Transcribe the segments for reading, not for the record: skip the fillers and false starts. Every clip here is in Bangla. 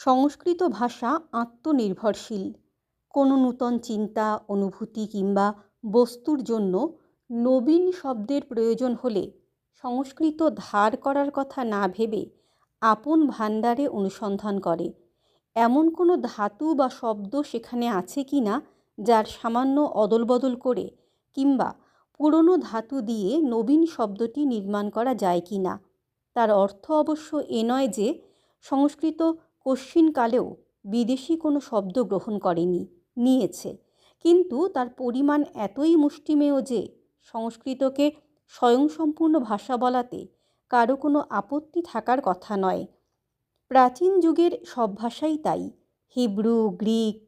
সংস্কৃত ভাষা আত্মনির্ভরশীল। কোনো নূতন চিন্তা, অনুভূতি কিংবা বস্তুর জন্য নবীন শব্দের প্রয়োজন হলে সংস্কৃত ধার করার কথা না ভেবে আপন ভাণ্ডারে অনুসন্ধান করে। এমন কোনো ধাতু বা শব্দ সেখানে আছে কি না যার সামান্য অদলবদল করে কিংবা পুরনো ধাতু দিয়ে নবীন শব্দটি নির্মাণ করা যায় কি না। তার অর্থ অবশ্য এ নয় যে সংস্কৃত কশ্চিনকালেও বিদেশি কোনো শব্দ গ্রহণ করেনি, নিয়েছে, কিন্তু তার পরিমাণ এতই মুষ্টিমেয় যে সংস্কৃতকে স্বয়ংসম্পূর্ণ ভাষা বলাতে কারো কোনো আপত্তি থাকার কথা নয়। প্রাচীন যুগের সব ভাষাই তাই। হিব্রু, গ্রিক,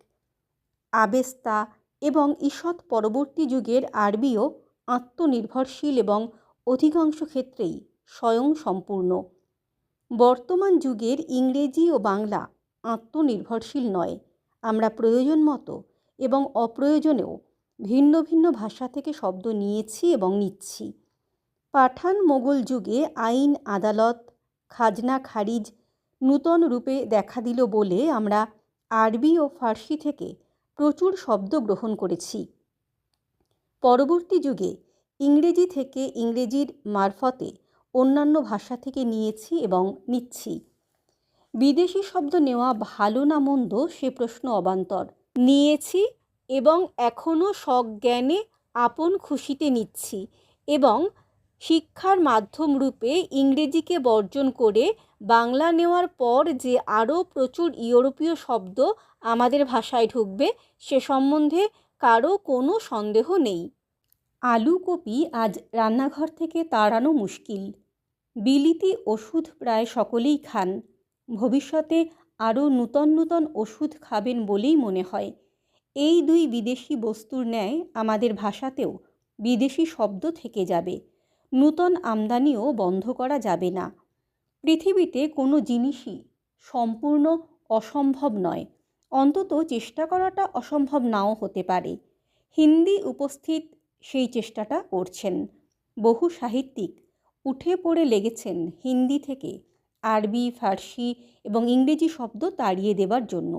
আবেস্তা এবং ঈষৎ পরবর্তী যুগের আরবিও আত্মনির্ভরশীল এবং অধিকাংশ ক্ষেত্রেই স্বয়ংসম্পূর্ণ। বর্তমান যুগের ইংরেজি ও বাংলা আত্মনির্ভরশীল নয়। আমরা প্রয়োজন মতো এবং অপ্রয়োজনেও ভিন্ন ভিন্ন ভাষা থেকে শব্দ নিয়েছি এবং নিচ্ছি। পাঠান মোগল যুগে আইন, আদালত, খাজনা খারিজ নূতন রূপে দেখা দিল বলে আমরা আরবি ও ফার্সি থেকে প্রচুর শব্দ গ্রহণ করেছি। পরবর্তী যুগে ইংরেজি থেকে ইংরেজির মারফতে অন্যান্য ভাষা থেকে নিয়েছি এবং নিচ্ছি। বিদেশি শব্দ নেওয়া ভালো না মন্দ সে প্রশ্ন অবান্তর। নিয়েছি এবং এখনও সজ্ঞানে আপন খুশিতে নিচ্ছি এবং শিক্ষার মাধ্যম রূপে ইংরেজিকে বর্জন করে বাংলা নেওয়ার পর যে আরও প্রচুর ইউরোপীয় শব্দ আমাদের ভাষায় ঢুকবে সে সম্বন্ধে কারো কোনো সন্দেহ নেই। আলু কপি আজ রান্নাঘর থেকে তাড়ানো মুশকিল। বিলিতি ওষুধ প্রায় সকলেই খান। ভবিষ্যতে আরও নূতন নূতন ওষুধ খাবেন বলেই মনে হয়। এই দুই বিদেশি বস্তুর ন্যায় আমাদের ভাষাতেও বিদেশি শব্দ থেকে যাবে। নূতন আমদানিও বন্ধ করা যাবে না। পৃথিবীতে কোনো জিনিসই সম্পূর্ণ অসম্ভব নয়, অন্তত চেষ্টা করাটা অসম্ভব নাও হতে পারে। হিন্দি উপস্থিত সেই চেষ্টাটা করছেন। বহু সাহিত্যিক উঠে পড়ে লেগেছেন হিন্দি থেকে আরবি, ফার্সি এবং ইংরেজি শব্দ তাড়িয়ে দেবার জন্য।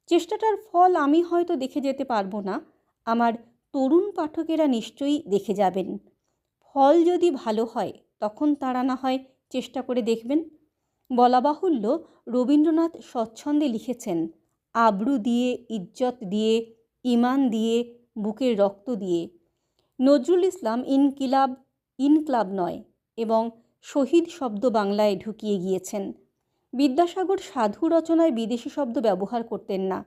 চেষ্টাটার ফল আমি হয়তো দেখে যেতে পারবো না, আমার তরুণ পাঠকেরা নিশ্চয়ই দেখে যাবেন। ফল যদি ভালো হয় তখন তারা না হয় চেষ্টা করে দেখবেন। বলা বাহুল্য, রবীন্দ্রনাথ স্বচ্ছন্দে লিখেছেন, আবরু দিয়ে, ইজ্জত দিয়ে, ইমান দিয়ে, বুকের রক্ত দিয়ে। নজরুল ইসলাম ইনক্লাব নয় এবং শহীদ শব্দ বাংলায় ঢুকিয়ে গিয়েছেন। বিদ্যাসাগর সাধু রচনায় বিদেশি শব্দ ব্যবহার করতেন না।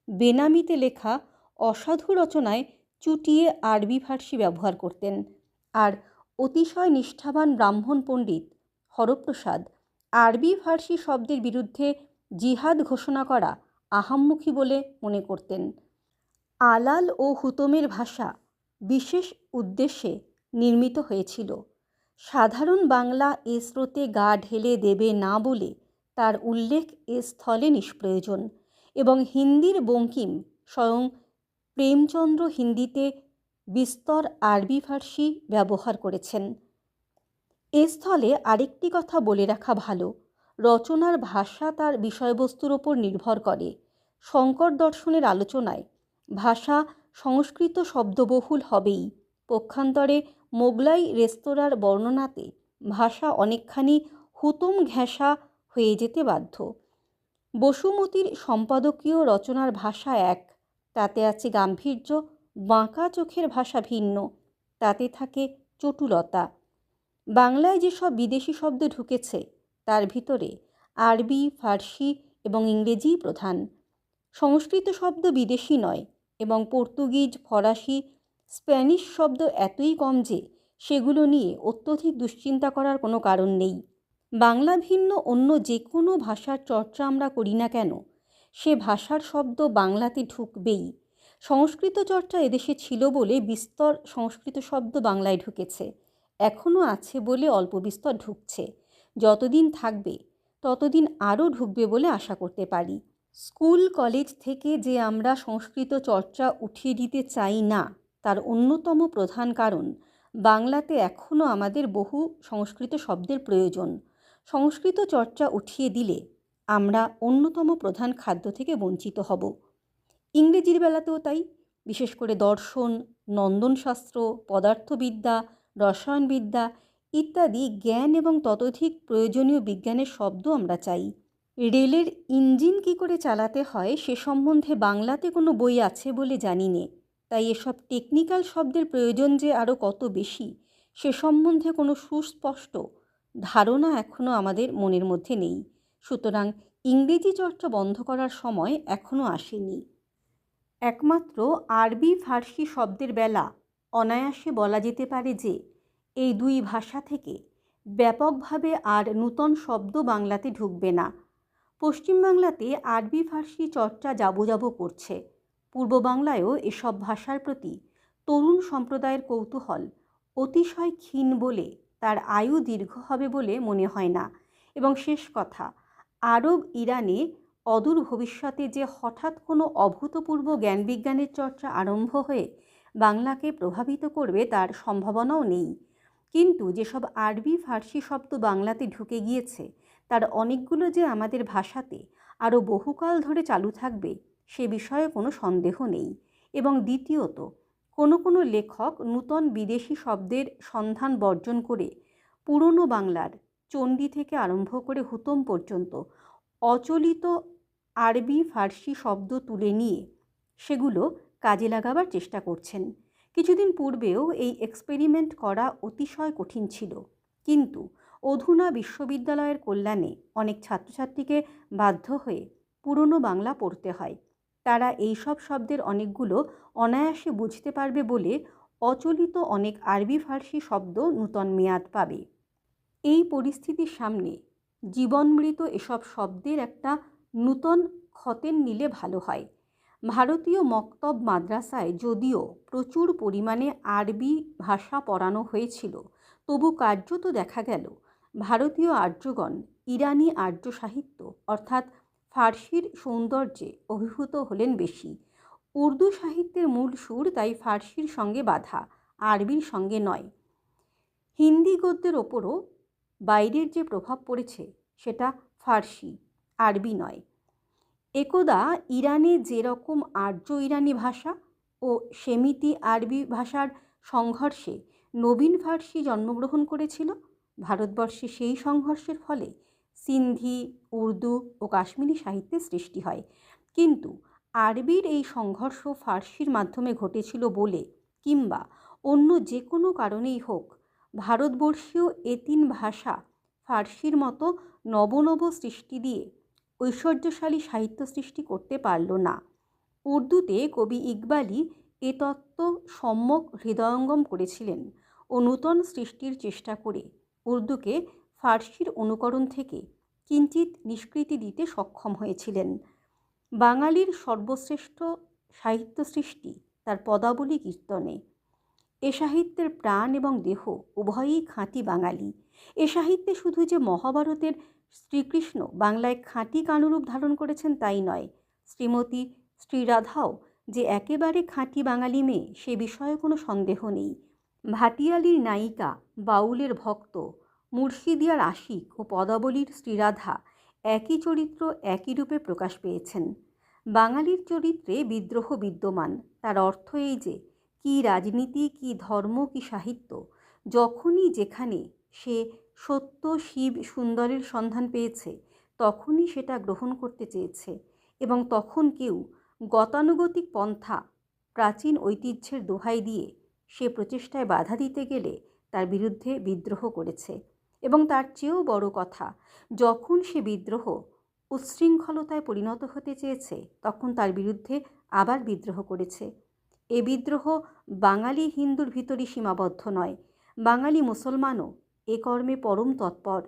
বেনামিতে লেখা অসাধু রচনায় চুটিয়ে আরবি ফার্সি ব্যবহার করতেন। আর অতিশয় নিষ্ঠাবান ব্রাহ্মণ পণ্ডিত হরপ্রসাদ আরবি ফার্সি শব্দের বিরুদ্ধে জিহাদ ঘোষণা করা আহাম্মকি বলে মনে করতেন। আলাল ও হুতমের ভাষা বিশেষ উদ্দেশ্যে নির্মিত হয়েছিল। সাধারণ বাংলা এ স্রোতে গা ঢেলে দেবে না বলে তার উল্লেখ এ স্থলে নিষ্প্রয়োজন এবং হিন্দির বঙ্কিম স্বয়ং প্রেমচন্দ্র হিন্দিতে বিস্তর আরবি ফার্সি ব্যবহার করেছেন। এ স্থলে আরেকটি কথা বলে রাখা ভালো, রচনার ভাষা তার বিষয়বস্তুর ওপর নির্ভর করে। শঙ্কর দর্শনের আলোচনায় ভাষা সংস্কৃত শব্দবহুল হবেই। পক্ষান্তরে মোগলাই রেস্তোরাঁর বর্ণনাতে ভাষা অনেকখানি হুতম ঘেঁষা হয়ে যেতে বাধ্য। বসুমতীর সম্পাদকীয় রচনার ভাষা এক, তাতে আছে গাম্ভীর্য। বাঁকা চোখের ভাষা ভিন্ন, তাতে থাকে চটুলতা। বাংলায় যেসব বিদেশি শব্দ ঢুকেছে তার ভিতরে আরবি, ফার্সি এবং ইংরেজিই প্রধান। সংস্কৃত শব্দ বিদেশি নয় এবং পর্তুগিজ, ফরাসি, স্প্যানিশ শব্দ এতই কম যে সেগুলো নিয়ে অত্যধিক দুশ্চিন্তা করার কোনো কারণ নেই। বাংলা ভিন্ন অন্য যে কোনো ভাষার চর্চা আমরা করি না কেন, সে ভাষার শব্দ বাংলাতে ঢুকবেই। সংস্কৃত চর্চা এদেশে ছিল বলে বিস্তর সংস্কৃত শব্দ বাংলায় ঢুকেছে, এখনও আছে বলে অল্প বিস্তর ঢুকছে। যতদিন থাকবে ততদিন আরও ঢুকবে বলে আশা করতে পারি। স্কুল কলেজ থেকে যে আমরা সংস্কৃত চর্চা উঠিয়ে দিতে চাই না, তার অন্যতম প্রধান কারণ বাংলাতে এখনও আমাদের বহু সংস্কৃত শব্দের প্রয়োজন। সংস্কৃত চর্চা উঠিয়ে দিলে আমরা অন্যতম প্রধান খাদ্য থেকে বঞ্চিত হব। ইংরেজির বেলাতেও তাই। বিশেষ করে দর্শন, নন্দনশাস্ত্র, পদার্থবিদ্যা, রসায়নবিদ্যা ইত্যাদি জ্ঞান এবং ততোধিক প্রয়োজনীয় বিজ্ঞানের শব্দ আমরা চাই। রেলের ইঞ্জিন কী করে চালাতে হয় সে সম্বন্ধে বাংলাতে কোনো বই আছে বলে জানি নে। তাই এসব টেকনিক্যাল শব্দের প্রয়োজন যে আরও কত বেশি সে সম্বন্ধে কোনো সুস্পষ্ট ধারণা এখনও আমাদের মনের মধ্যে নেই। সুতরাং ইংরেজি চর্চা বন্ধ করার সময় এখনও আসেনি। একমাত্র আরবি ফার্সি শব্দের বেলা অনায়াসে বলা যেতে পারে যে এই দুই ভাষা থেকে ব্যাপকভাবে আর নূতন শব্দ বাংলাতে ঢুকবে না। পশ্চিমবাংলাতে আরবি ফার্সি চর্চা যাবো করছে। পূর্ব বাংলায়ও এসব ভাষার প্রতি তরুণ সম্প্রদায়ের কৌতূহল অতিশয় ক্ষীণ বলে তার আয়ু দীর্ঘ হবে বলে মনে হয় না। এবং শেষ কথা, আরব ইরানে অদূর ভবিষ্যতে যে হঠাৎ কোনো অভূতপূর্ব জ্ঞানবিজ্ঞানের চর্চা আরম্ভ হয়ে বাংলাকে প্রভাবিত করবে তার সম্ভাবনাও নেই। কিন্তু যেসব আরবি ফার্সি শব্দ বাংলাতে ঢুকে গিয়েছে তার অনেকগুলো যে আমাদের ভাষাতে আরও বহুকাল ধরে চালু থাকবে সে বিষয়ে কোনো সন্দেহ নেই। এবং দ্বিতীয়ত, কোনো লেখক নূতন বিদেশি শব্দের সন্ধান বর্জন করে পুরনো বাংলার চণ্ডী থেকে আরম্ভ করে হুতম পর্যন্ত অচলিত আরবি ফার্সি শব্দ তুলে নিয়ে সেগুলো কাজে লাগাবার চেষ্টা করছেন। কিছুদিন পূর্বেও এই এক্সপেরিমেন্ট করা অতিশয় কঠিন ছিল, কিন্তু অধুনা বিশ্ববিদ্যালয়ের কল্যাণে অনেক ছাত্রছাত্রীকে বাধ্য হয়ে পুরনো বাংলা পড়তে হয়। তারা এই সব শব্দের অনেকগুলো অনায়াসে বুঝতে পারবে বলে অচলিত অনেক আরবি ফার্সি শব্দ নূতন মেয়াদ পাবে। এই পরিস্থিতির সামনে জীবনমৃত এসব শব্দের একটা নূতন খতেন নিলে ভালো হয়। ভারতীয় মক্তব মাদ্রাসায় যদিও প্রচুর পরিমাণে আরবি ভাষা পড়ানো হয়েছিল, তবু কার্যত দেখা গেল ভারতীয় আর্যগণ ইরানি আর্য সাহিত্য অর্থাৎ ফার্সির সৌন্দর্যে অভিভূত হলেন বেশি। উর্দু সাহিত্যের মূল সুর তাই ফার্সির সঙ্গে বাঁধা, আরবির সঙ্গে নয়। হিন্দি গদ্যের ওপরও বাইরের যে প্রভাব পড়েছে সেটা ফার্সি, আরবি নয়। একদা ইরানে যেরকম আর্য ইরানি ভাষা ও সেমিতি আরবি ভাষার সংঘর্ষে নবীন ফার্সি জন্মগ্রহণ করেছিল, ভারতবর্ষে সেই সংঘর্ষের ফলে সিন্ধি, উর্দু ও কাশ্মীরি সাহিত্যের সৃষ্টি হয়। কিন্তু আরবির এই সংঘর্ষ ফার্সির মাধ্যমে ঘটেছিল বলে কিংবা অন্য যে কোনো কারণেই হোক, ভারতবর্ষীয় এ তিন ভাষা ফার্সির মতো নব সৃষ্টি দিয়ে ঐশ্বর্যশালী সাহিত্য সৃষ্টি করতে পারল না। উর্দুতে কবি ইকবালই এ তত্ত্ব সম্যক হৃদয়ঙ্গম করেছিলেন ও নূতন সৃষ্টির চেষ্টা করে উর্দুকে ফার্সির অনুকরণ থেকে কিঞ্চিত নিষ্কৃতি দিতে সক্ষম হয়েছিলেন। বাঙালির সর্বশ্রেষ্ঠ সাহিত্য সৃষ্টি তার পদাবলী কীর্তনে। এ সাহিত্যের প্রাণ এবং দেহ উভয়ই খাঁটি বাঙালি। এ সাহিত্যে শুধু যে মহাভারতের শ্রীকৃষ্ণ বাংলায় খাঁটি কানুরূপ ধারণ করেছেন তাই নয়, শ্রীমতী শ্রীরাধাও যে একেবারে খাঁটি বাঙালি মেয়ে সে বিষয়ে কোনো সন্দেহ নেই। ভাটিয়ালির নায়িকা, বাউলের ভক্ত, মুর্শিদিয়ার আশিক ও পদাবলীর শ্রীরাধা একই চরিত্র একই রূপে প্রকাশ পেয়েছেন। বাঙালির চরিত্রে বিদ্রোহ বিদ্যমান। তার অর্থ এই যে কি রাজনীতি, কি ধর্ম, কি সাহিত্য, যখনই যেখানে সে সত্য, শিব, সুন্দরের সন্ধান পেয়েছে তখনই সেটা গ্রহণ করতে চেয়েছে এবং তখন কেউ গতানুগতিক পন্থা, প্রাচীন ঐতিহ্যের দোহাই দিয়ে সে প্রচেষ্টায় বাধা দিতে গেলে তার বিরুদ্ধে বিদ্রোহ করেছে। এবং তার চেয়েও বড় কথা, যখন সে বিদ্রোহ উচ্ছৃঙ্খলতায় পরিণত হতে চেয়েছে তখন তার বিরুদ্ধে আবার বিদ্রোহ করেছে। এ বিদ্রোহ বাঙালি হিন্দুর ভিতরই সীমাবদ্ধ নয়, বাঙালি মুসলমানও এ কর্মে পরম তৎপর।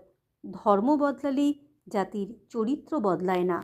ধর্ম বদলালেই জাতির চরিত্র বদলায় না।